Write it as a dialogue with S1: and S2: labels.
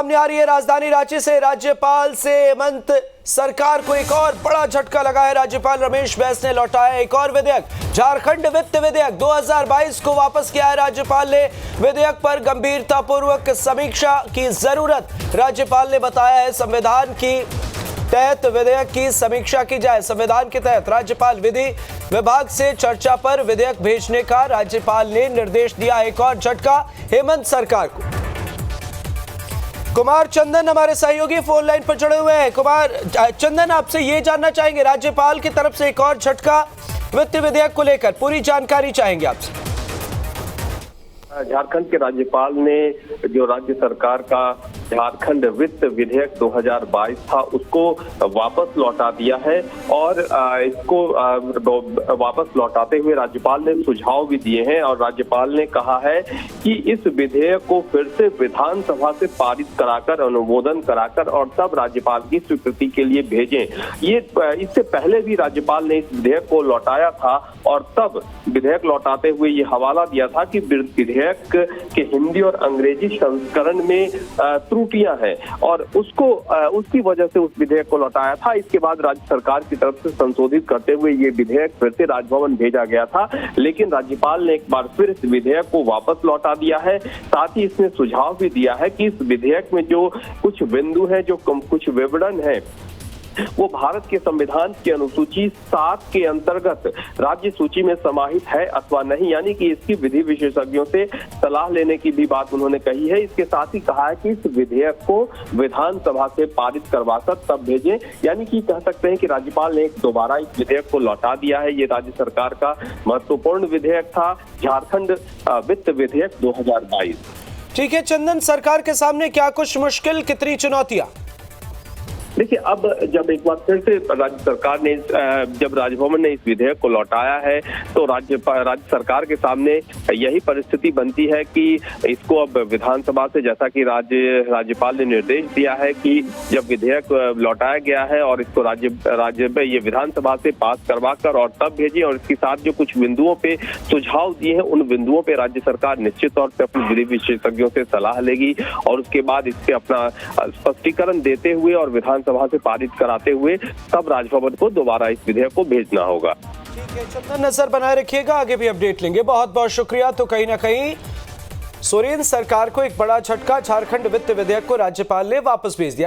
S1: सामने आ रही है राजधानी रांची से। राज्यपाल से हेमंत सरकार को एक और बड़ा झटका लगा है। राज्यपाल रमेश बैस ने लौटाया एक और विधेयक, झारखंड वित्त विधेयक 2022 को वापस किया है। राज्यपाल ने विधेयक पर गंभीरतापूर्वक समीक्षा की जरूरत। राज्यपाल ने बताया है संविधान की तहत विधेयक की समीक्षा की जाए। संविधान के तहत राज्यपाल विधि विभाग से चर्चा पर विधेयक भेजने का राज्यपाल ने निर्देश दिया। एक और झटका हेमंत सरकार को। कुमार चंदन हमारे सहयोगी फोन लाइन पर जुड़े हुए हैं। कुमार चंदन, आपसे ये जानना चाहेंगे, राज्यपाल की तरफ से एक और झटका वित्त विधेयक को लेकर पूरी जानकारी चाहेंगे आपसे।
S2: झारखंड के राज्यपाल ने जो राज्य सरकार का झारखंड वित्त विधेयक 2022 था उसको वापस लौटा दिया है और इसको वापस लौटाते हुए राज्यपाल ने सुझाव भी दिए हैं और राज्यपाल ने कहा है कि इस विधेयक को फिर से विधानसभा से पारित कराकर अनुमोदन कराकर और तब राज्यपाल की स्वीकृति के लिए भेजें। ये इससे पहले भी राज्यपाल ने इस विधेयक को लौटाया था और तब विधेयक लौटाते हुए ये हवाला दिया था कि विधेयक के हिंदी और अंग्रेजी संस्करण में त्रुटियां हैं और उसकी वजह से उस विधेयक को लौटाया था। इसके बाद राज्य सरकार की तरफ से संशोधित करते हुए ये विधेयक फिर से राजभवन भेजा गया था, लेकिन राज्यपाल ने एक बार फिर इस विधेयक को वापस लौटा दिया है। साथ ही इसने सुझाव भी दिया है कि इस विधेयक में जो कुछ बिंदु है, जो कुछ विवरण है, वो भारत के संविधान की अनुसूची 7 के अंतर्गत राज्य सूची में समाहित है अथवा नहीं, यानी कि इसकी विधि विशेषज्ञों से सलाह लेने की भी बात उन्होंने कही है। इसके साथ ही कहा है कि इस विधेयक को विधानसभा से पारित करवाकर तब भेजें, यानी कि कह सकते हैं कि राज्यपाल ने दोबारा इस विधेयक को लौटा दिया है। ये राज्य सरकार का महत्वपूर्ण विधेयक था, झारखंड वित्त विधेयक 2022।
S1: ठीक है चंदन, सरकार के सामने क्या कुछ मुश्किल, कितनी चुनौतियां?
S2: देखिए, अब जब एक बार फिर से राज्य सरकार ने जब राजभवन ने इस विधेयक को लौटाया है तो राज्य सरकार के सामने यही परिस्थिति बनती है कि इसको अब विधानसभा से, जैसा कि राज्यपाल ने निर्देश दिया है कि जब विधेयक लौटाया गया है और इसको राज्य में ये विधानसभा से पास करवा कर और तब भेजिए और इसके साथ जो कुछ बिंदुओं पे सुझाव दिए हैं उन बिंदुओं पे राज्य सरकार निश्चित तौर पे अपने विधि विशेषज्ञों से सलाह लेगी और उसके बाद इसके अपना स्पष्टीकरण देते हुए और विधानसभा से पारित कराते हुए तब राजभवन को दोबारा इस विधेयक को भेजना होगा।
S1: ठीक है चंदन, नजर बनाए रखिएगा, आगे भी अपडेट लेंगे। बहुत बहुत शुक्रिया। तो कहीं ना कहीं सोरेन सरकार को एक बड़ा झटका, झारखंड वित्त विधेयक को राज्यपाल ने वापस भेज दिया।